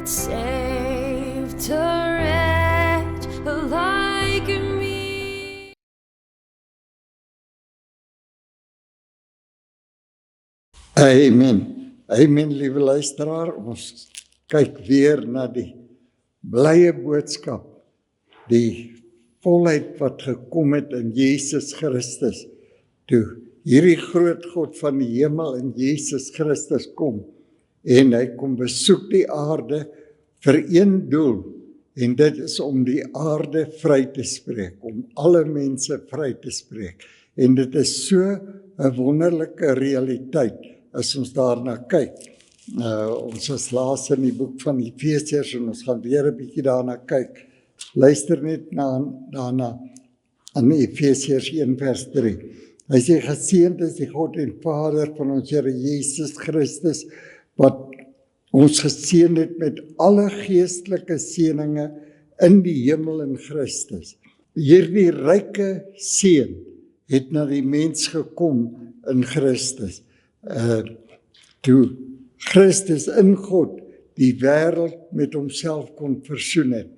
that saved a wretch like me. Amen. Amen, liewe luisteraar. Ons kyk weer na die blye boodskap, die volheid wat gekom het in Jesus Christus. Toe hierdie groot God van die hemel in Jesus Christus kom, en hy kom besoek die aarde vir een doel, en dit is om die aarde vry te spreek, om alle mense vry te spreek. En dit is so 'n wonderlike realiteit, as ons daarna kyk. Ons is laas in die boek van Efesiërs, en ons gaan weer 'n bietjie daarna kyk. Luister net daarna, in Efesiërs 1 vers 3. Hy sê, geseënd is die God en Vader van ons Here Jesus Christus, wat ons geseën het met alle geestelike seëninge in die hemel in Christus. Hierdie ryke seën het na die mens gekom in Christus. Toe Christus in God die wêreld met homself kon versoen het.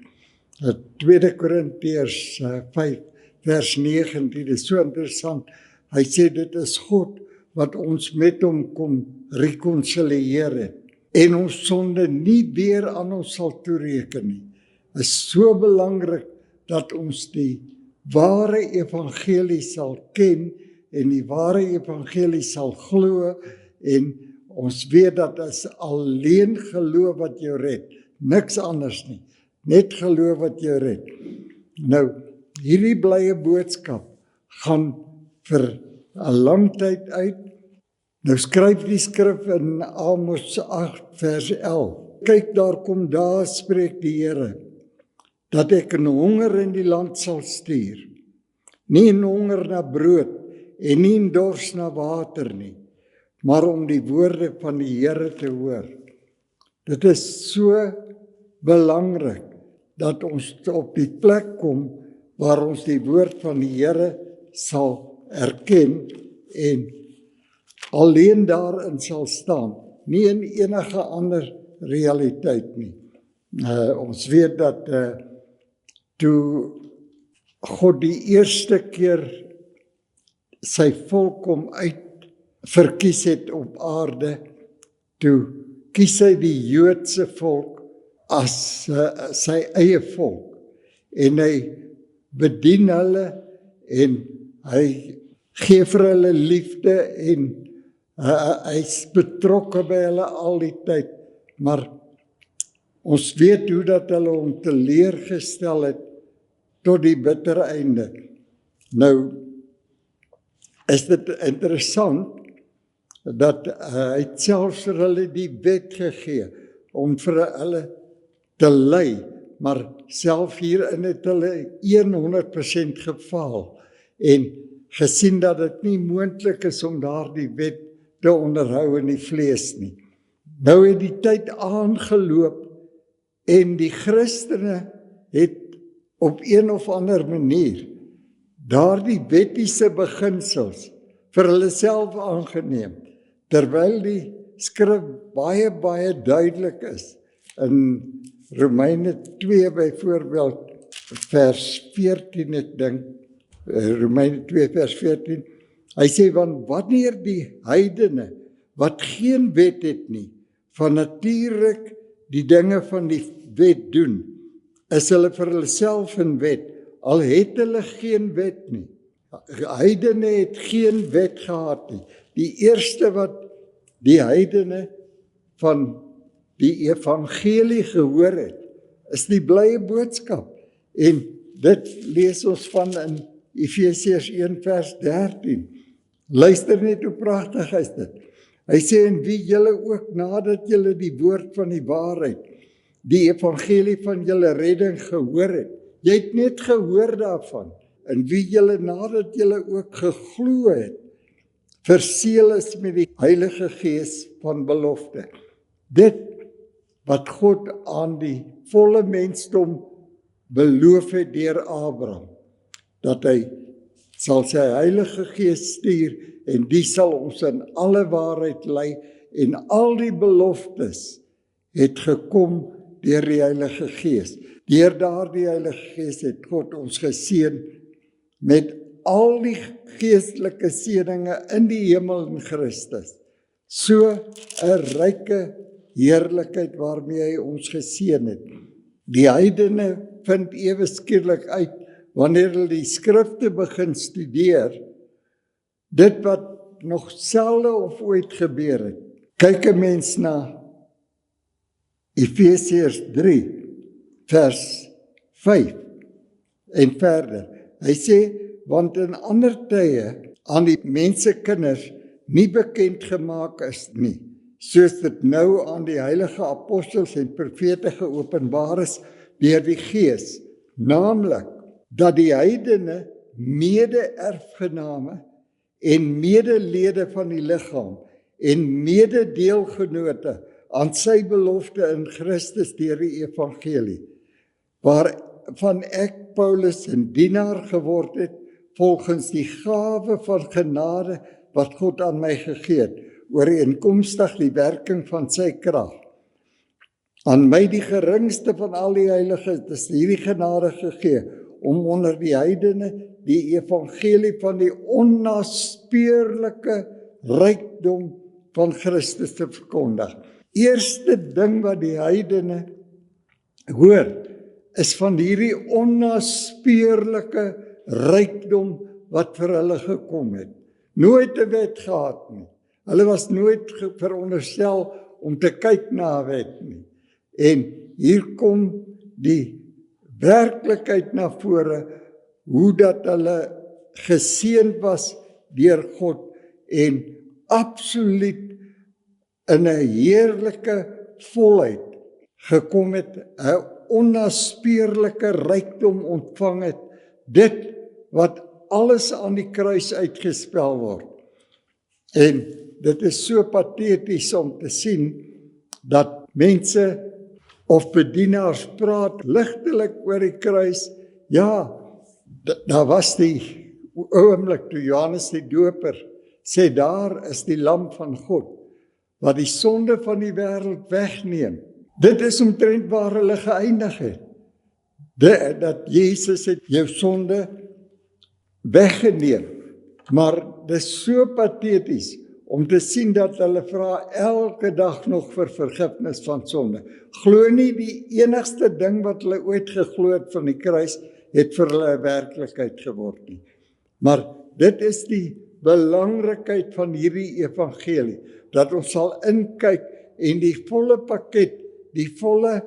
2 Korintiërs 5 vers 19, dit is so interessant. Hy sê dit is God wat ons met hom kom rekonsilieer het en ons sonde nie weer aan ons sal toereken nie. Is so belangrik dat ons die ware evangelie sal ken en die ware evangelie sal glo, en ons weet dat is alleen geloof wat jou red, niks anders nie, net geloof wat jou red. Nou, hierdie blye boodskap gaan vir 'n lang tyd uit. Nou skryf die skrif in Amos 8 vers 11. Kyk, daar kom daar, spreek die Here, dat ek 'n honger in die land sal stuur. Nie 'n honger na brood en nie 'n dors na water nie, maar om die woorde van die Here te hoor. Dit is so belangrik dat ons op die plek kom waar ons die woord van die Here sal erken en alleen daarin sal staan, nie in enige ander realiteit nie. Ons weet dat toe God die eerste keer sy volk om uit verkies het op aarde, toe kies hy die Joodse volk as sy eie volk, en hy bedien hulle, en hy gee vir hulle liefde, en hy is betrokke by hulle al die tyd, maar ons weet hoe dat hulle hom teleurgestel het tot die bittere einde. Nou is dit interessant dat hy selfs vir hulle die wet gegee om vir hulle te lei, maar self hierin het hulle 100% gefaal en gesien dat dit nie moontlik is om daardie wet te onderhou in die vlees nie. Nou het die tyd aangeloop en die Christene het op een of ander manier daardie wettiese beginsels vir hulle self aangeneem, terwyl die skrif baie duidelik is. In Romeine 2 byvoorbeeld, vers 14, ek dink, Romeine 2 vers 14, hy sê, want wanneer die heidene, wat geen wet het nie, van natuurlik die dinge van die wet doen, is hulle vir hulle self in wet, al het hulle geen wet nie. Heidene het geen wet gehad nie. Die eerste wat die heidene van die evangelie gehoor het, is die blye boodskap. En dit lees ons van in Efesiërs 1 vers 13. Luister net hoe pragtig is dit. Hy sê, en wie julle ook nadat julle die woord van die waarheid, die evangelie van julle redding gehoor het. Jy het net gehoor daarvan. En wie julle nadat julle ook geglo het, verseël is met die Heilige Gees van belofte. Dit wat God aan die volle mensdom beloof het deur Abraham, dat hy sal sy Heilige Gees stuur en die sal ons in alle waarheid lei, en al die beloftes het gekom deur die Heilige Gees. Deur daardie Heilige Gees het God ons geseën met al die geestelike seëninge in die hemel in Christus. So 'n ryke heerlikheid waarmee hy ons geseën het. Die heidene vind ewe skielik uit, wanneer hulle die skrifte begin studeer, dit wat nog selde of ooit gebeur het. Kyk 'n mens na Efesiërs 3, vers 5 en verder. Hy sê, want in ander tye aan die mensekinders nie bekend gemaak is nie, soos dit nou aan die heilige apostels en profete geopenbaar is deur die Gees, naamlik dat die heidene mede-erfgename en medelede van die liggaam en mededeelgenote aan sy belofte in Christus deur die evangelie, waarvan ek Paulus 'n dienaar geword het, volgens die gawe van genade wat God aan my gegee het, ooreenkomstig die werking van sy krag. Aan my die geringste van al die heiliges is hierdie genade gegee, om onder die heidene die evangelie van die onnaspeurlike rykdom van Christus te verkondig. Eerste ding wat die heidene hoor, is van hierdie onnaspeurlike rykdom wat vir hulle gekom het. Nooit 'n wet gehad nie. Hulle was nooit veronderstel om te kyk na 'n wet nie. En hier kom die werklikheid na vore, hoe dat hulle geseënd was deur God en absoluut in 'n heerlike volheid gekom het, 'n onnaspeurlike rykdom ontvang het, dit wat alles aan die kruis uitgespel word. En dit is so pateties om te sien dat mense of bedienaars praat ligtelik oor die kruis. Ja, daar was die oomblik toe Johannes die Doper sê, daar is die lam van God, wat die sonde van die wêreld wegneem. Dit is omtrent waar hulle geëindig het. Dat Jesus het jou sonde weggeneem. Maar dit is so pateties om te sien dat hulle vra elke dag nog vir vergifnis van sonde. Glo nie die enigste ding wat hulle ooit geglo het van die kruis, het vir hulle 'n werklikheid geword nie. Maar dit is die belangrikheid van hierdie evangelie, dat ons sal inkyk en die volle pakket, die volle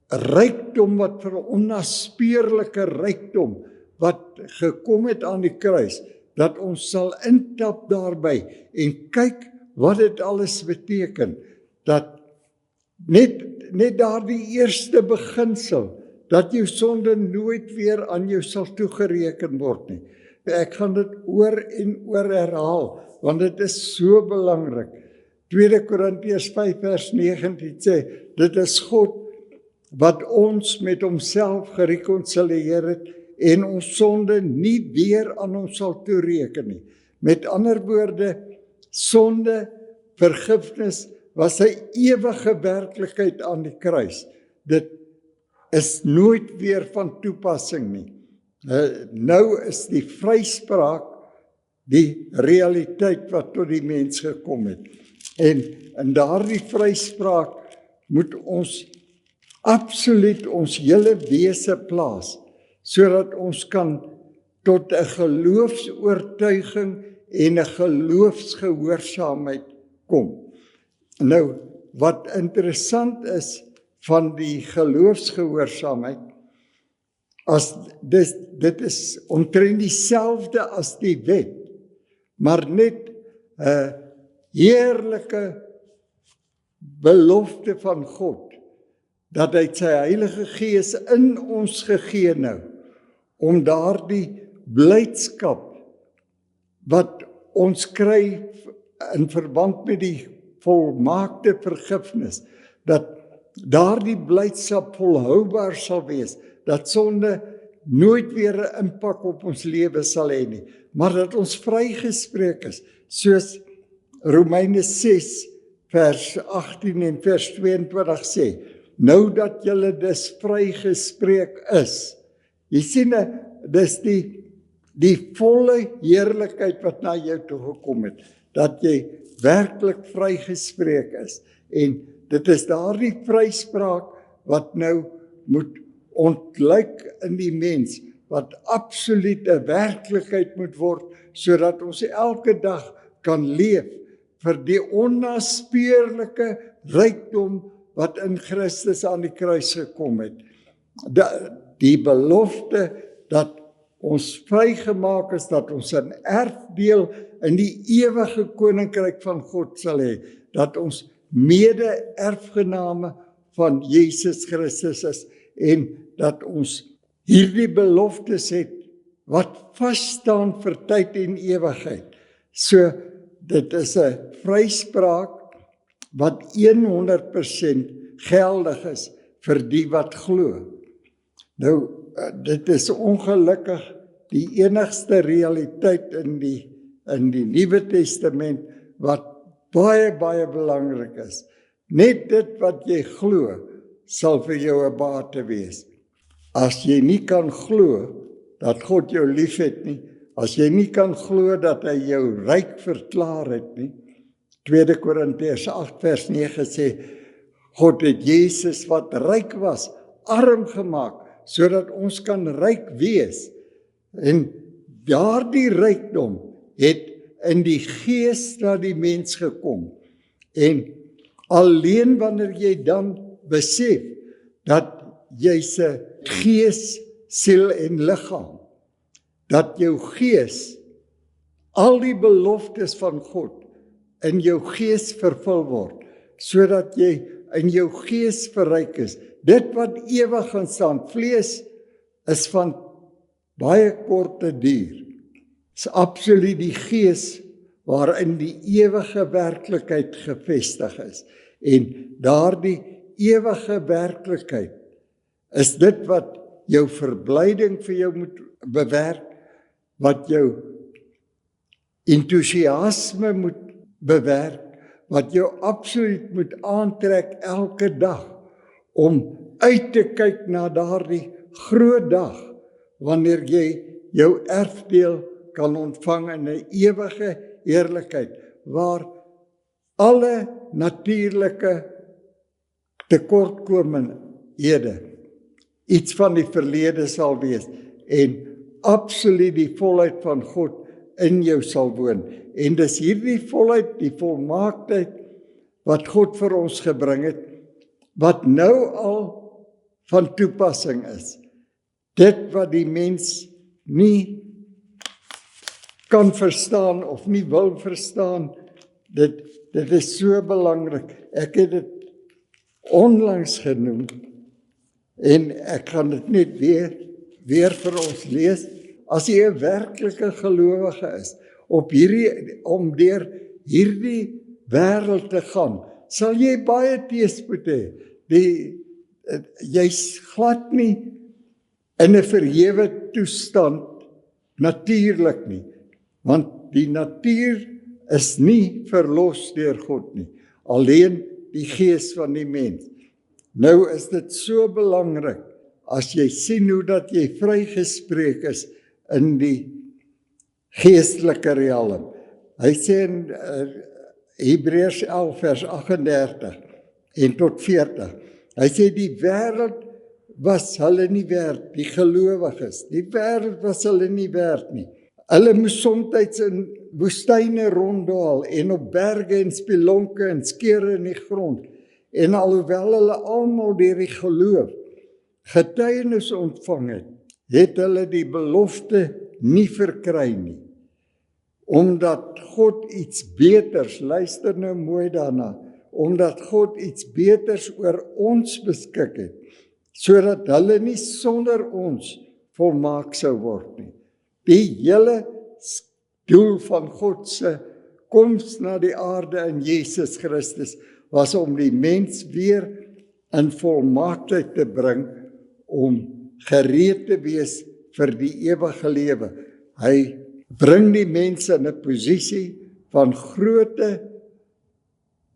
rykdom wat vir 'n onnaspeurlike rykdom wat gekom het aan die kruis, dat ons sal intap daarby en kyk wat dit alles beteken, dat net daardie eerste beginsel, dat jou sonde nooit weer aan jou sal toegereken word nie. Ek gaan dit oor en oor herhaal, want dit is so belangrik. 2 Korintiërs 5 vers 19 sê, dit is God wat ons met homself gerekonsilieer het en ons sonde nie weer aan ons sal toereken nie. Met ander woorde, sonde, vergifnis was 'n ewige werklikheid aan die kruis. Dit is nooit weer van toepassing nie. Nou is die vryspraak die realiteit wat tot die mens gekom het. En in daardie vryspraak moet ons absoluut ons hele wese plaas, sodat ons kan tot 'n geloofsoortuiging en 'n geloofsgehoorsaamheid kom. Nou, wat interessant is van die geloofsgehoorsaamheid, as dit is omtrent dieselfde as die wet, maar net 'n heerlike belofte van God, dat hy sy Heilige Gees in ons gegee nou, om daardie blydskap wat ons kry in verband met die volmaakte vergifnis, dat daardie blydskap volhoubaar sal wees, dat sonde nooit weer 'n impak op ons lewe sal hê nie, maar dat ons vrygespreek is, soos Romeine 6 vers 18 en vers 22 sê, nou dat julle dus vrygespreek is. Jy sien, dis die volle heerlikheid wat na jou toe gekom het, dat jy werklik vrygespreek is. En dit is daardie vryspraak wat nou moet ontluik in die mens, wat absoluut 'n werklikheid moet word, sodat ons elke dag kan leef vir die onnaspeurlike rykdom wat in Christus aan die kruis gekom het. Die belofte dat ons vrygemaak is, dat ons 'n erfdeel in die ewige koninkryk van God sal hê, dat ons mede-erfgename van Jesus Christus is, en dat ons hierdie beloftes het, wat vasstaan vir tyd en ewigheid. So, dit is 'n vryspraak wat 100% geldig is vir die wat glo. Nou, dit is ongelukkig die enigste realiteit in die Nuwe Testament wat baie belangrik is. Net dit wat jy glo, sal vir jou 'n bate wees. As jy nie kan glo dat God jou liefhet nie, as jy nie kan glo dat hy jou ryk verklaar het nie, 2 Korintiërs 8 vers 9 sê, God het Jesus wat ryk was, arm gemaak, sodat ons kan ryk wees. En daardie rykdom het in die gees na die mens gekom. En alleen wanneer jy dan besef dat jy's 'n gees, siel en liggaam, dat jou gees al die beloftes van God in jou gees vervul word, sodat jy in jou gees verryk is. Dit wat ewig gaan staan, vlees is van baie korte duur. Is absoluut die gees waarin die ewige werklikheid gevestig is. En daardie ewige werklikheid is dit wat jou verblyding vir jou moet bewerk, wat jou entoesiasme moet bewerk, wat jou absoluut moet aantrek elke dag, om uit te kyk na daardie groot dag, wanneer jy jou erfdeel kan ontvang in 'n ewige heerlikheid, waar alle natuurlike tekortkominghede iets van die verlede sal wees, en absoluut die volheid van God in jou sal woon. En dis hierdie volheid, die volmaaktheid, wat God vir ons gebring het, wat nou al van toepassing is. Dit wat die mens nie kan verstaan of nie wil verstaan, dit is so belangrik. Ek het dit onlangs genoem, en ek gaan dit net weer vir ons lees. As jy 'n werklike gelowige is, om deur hierdie wêreld te gaan, sal jy baie teëspoed hê. Jy's glad nie in 'n verhewe toestand natuurlik nie, want die natuur is nie verlos deur God nie, alleen die gees van die mens. Nou is dit so belangrik, as jy sien hoe dat jy vrygespreek is in die geestelike realm. Hy sê in Hebreërs 11 vers 38 en tot 40, hy sê die wêreld was hulle nie werd, die gelowiges, die wêreld was hulle nie werd nie. Hulle moes soms in woestyne ronddwaal en op berge en spelonke en skere in die grond. En alhoewel hulle almal deur die geloof getuienis ontvang het, het hulle die belofte nie verkry nie. Omdat God iets beters, luister nou mooi daarna, omdat God iets beters oor ons beskik het, sodat hulle nie sonder ons volmaak sou word nie. Die hele doel van God se koms na die aarde in Jesus Christus was om die mens weer in volmaaktheid te bring, om gereed te wees vir die ewige lewe. Hy bring die mense in 'n posisie van groote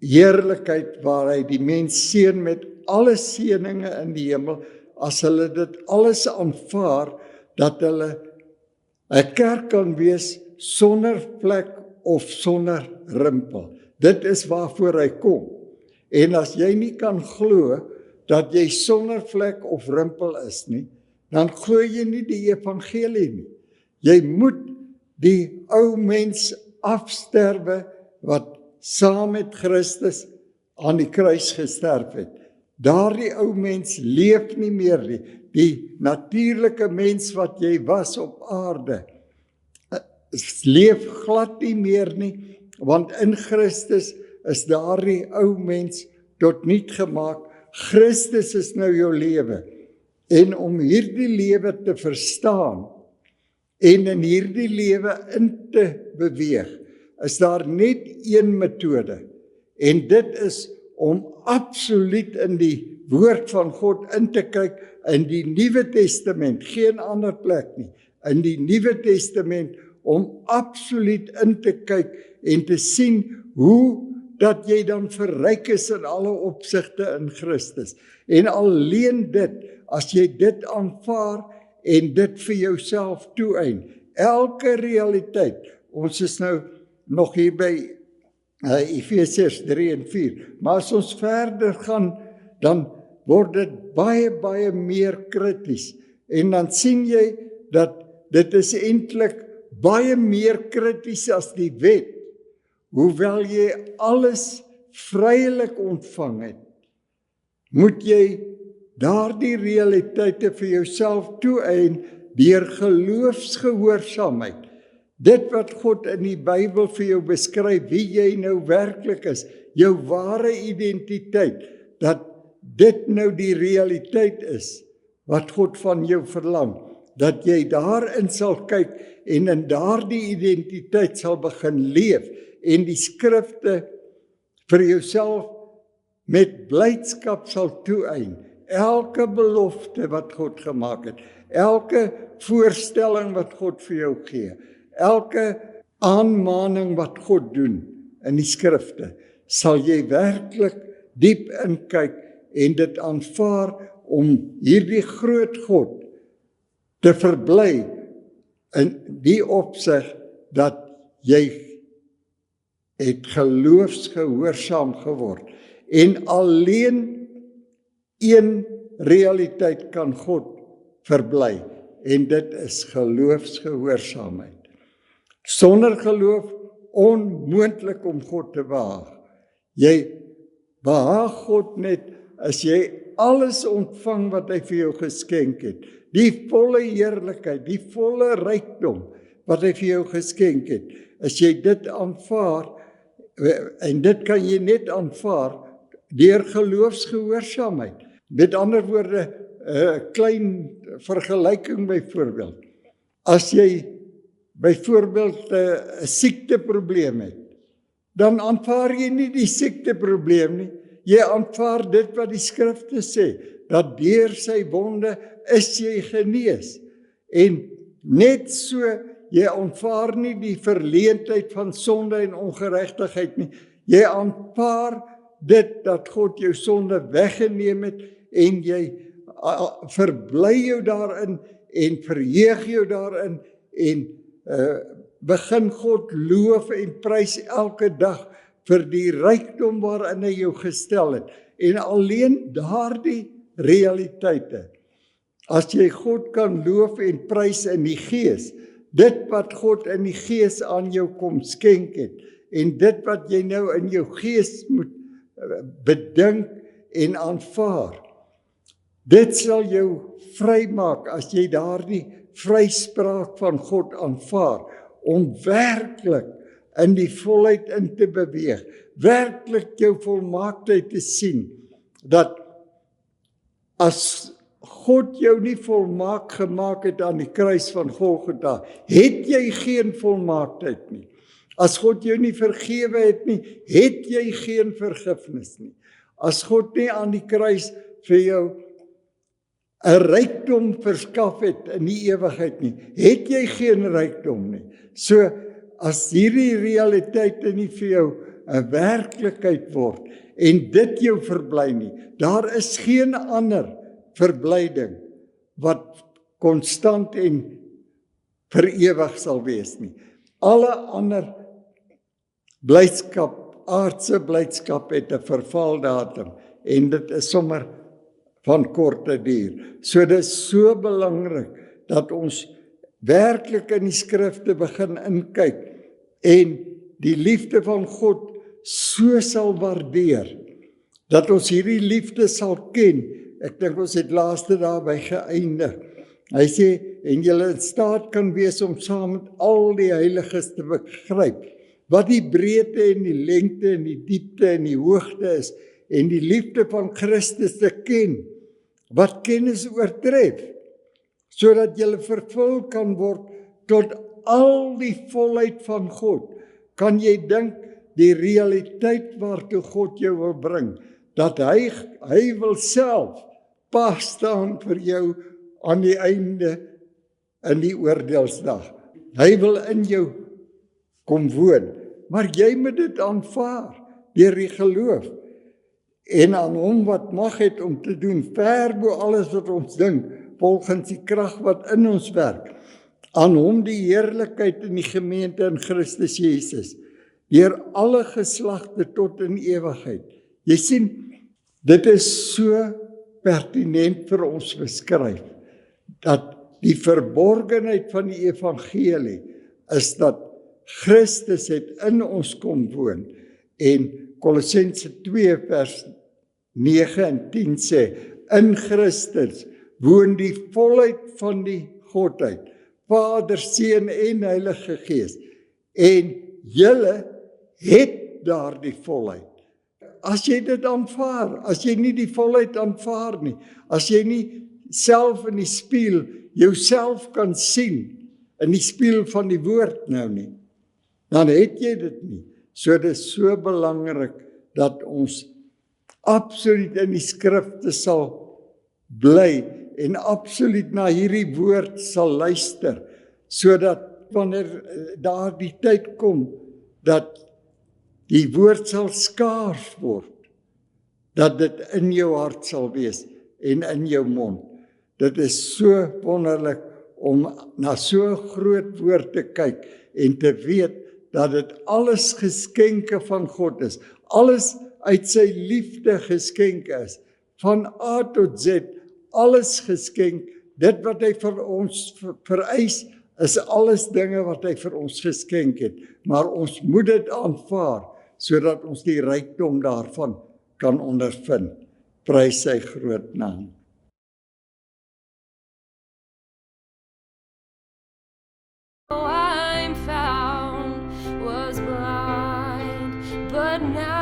heerlikheid waar hy die mens seën met alle seëninge in die hemel, as hulle dit alles aanvaar, dat hulle 'n kerk kan wees sonder vlek of sonder rimpel. Dit is waarvoor hy kom. En as jy nie kan glo dat jy sonder vlek of rimpel is nie, dan glo jy nie die evangelie nie. Jy moet die ou mens afsterwe wat saam met Christus aan die kruis gesterf het. Daardie ou mens leef nie meer nie. Die natuurlike mens wat jy was op aarde, leef glad nie meer nie, want in Christus is daardie ou mens tot niet gemaak. Christus is nou jou lewe. En om hierdie lewe te verstaan en in hierdie lewe in te beweeg, is daar net een metode. En dit is om absoluut in die woord van God in te kyk, in die Nuwe Testament, geen ander plek nie, in die Nuwe Testament, om absoluut in te kyk en te sien hoe dat jy dan verryk is in alle opsigte in Christus. En alleen dit, as jy dit aanvaar en dit vir jouself toeëien, elke realiteit, ons is nou nog hier by Efesiërs 3 en 4, maar as ons verder gaan, dan word dit baie meer krities, en dan sien jy dat dit is eintlik baie meer krities as die wet, hoewel jy alles vrylik ontvang het, moet jy daardie realiteite vir jouself toeëien deur geloofsgehoorsaamheid. Dit wat God in die Bybel vir jou beskryf, wie jy nou werklik is, jou ware identiteit, dat dit nou die realiteit is, wat God van jou verlang, dat jy daarin sal kyk, en in daardie identiteit sal begin leef, en die skrifte vir jouself met blydskap sal toeëien, elke belofte wat God gemaak het, elke voorstelling wat God vir jou gee, elke aanmaning wat God doen in die skrifte, sal jy werklik diep inkyk en dit aanvaar om hierdie groot God te verbly in die opsig dat jy het geloofsgehoorsaam geword. En alleen een realiteit kan God verbly, en dit is geloofsgehoorsaamheid. Sonder geloof onmoontlik om God te behaag. Jy behaag God net as jy alles ontvang wat hy vir jou geskenk het. Die volle heerlikheid, die volle rykdom wat hy vir jou geskenk het. As jy dit aanvaar, en dit kan jy net aanvaar deur geloofsgehoorsaamheid. Met ander woorde, 'n klein vergelyking byvoorbeeld. As jy byvoorbeeld 'n siekteprobleem het, dan aanvaar jy nie die siekteprobleem nie. Jy aanvaar dit wat die skrifte sê, dat deur sy wonde is jy genees. En net so, jy aanvaar nie die verleentheid van sonde en ongeregtigheid nie. Jy aanvaar dit dat God jou sonde weggeneem het, en jy verbly jou daarin, en verheug jou daarin, en begin God loof en prys elke dag vir die rykdom waarin hy jou gestel het. En alleen daardie realiteite, as jy God kan loof en prys in die gees, dit wat God in die gees aan jou kom skenk het, en dit wat jy nou in jou gees moet bedink en aanvaar, dit sal jou vrymaak as jy daardie vryspraak van God aanvaar, om werklik in die volheid in te beweeg, werklik jou volmaaktheid te sien, dat as God jou nie volmaak gemaak het aan die kruis van Golgotha, het jy geen volmaaktheid nie. As God jou nie vergewe het nie, het jy geen vergifnis nie. As God nie aan die kruis vir jou 'n rykdom verskaf het in die ewigheid nie, het jy geen rykdom nie. So, as hierdie realiteite nie vir jou 'n werklikheid word en dit jou verbly nie. Daar is geen ander verblyding wat konstant en vir ewig sal wees nie. Alle ander blydskap, aardse blydskap het 'n vervaldatum en dit is sommer van korte duur. So dit is so belangrik dat ons werklik in die skrifte begin inkyk en die liefde van God so sal waardeer, dat ons hierdie liefde sal ken. Ek dink ons het laaste daarby geëindig. Hy sê, en julle in staat kan wees om saam met al die heiliges te begryp, wat die breedte en die lengte en die diepte en die hoogte is, en die liefde van Christus te ken, wat kennis oortref, sodat julle vervul kan word tot al die volheid van God. Kan jy dink die realiteit waartoe God jou wil bring, dat hy wil self pas staan vir jou aan die einde in die oordeelsdag. Hy wil in jou kom woon, maar jy moet dit aanvaar deur die geloof en aan hom wat mag het om te doen ver bo alles wat ons dink, volgens die krag wat in ons werk. Aan hom die heerlikheid in die gemeente in Christus Jesus, deur alle geslagte tot in ewigheid. Jy sien, dit is so pertinent vir ons beskryf, dat die verborgenheid van die evangelie is dat Christus het in ons kom woon, en Kolossense 2 vers 9 en 10 sê, in Christus woon die volheid van die Godheid, Vader, Seun en Heilige Gees, en julle het daardie volheid. As jy dit aanvaar, as jy nie die volheid aanvaar nie, as jy nie self in die spieël jouself kan sien, in die spieël van die woord nou nie, dan het jy dit nie. So dit is so belangrik dat ons absoluut in die skrifte sal bly en absoluut na hierdie woord sal luister, sodat wanneer daar die tyd kom dat die woord sal skaars word, dat dit in jou hart sal wees en in jou mond. Dit is so wonderlik om na so 'n groot woord te kyk en te weet dat dit alles geskenke van God is, alles uit sy liefde geskenk is, van A tot Z, alles geskenk, dit wat hy vir ons vereis, is alles dinge wat hy vir ons geskenk het, maar ons moet dit aanvaar, sodat ons die rykdom daarvan kan ondervind. Prys sy groot naam. I'm found was blind, but now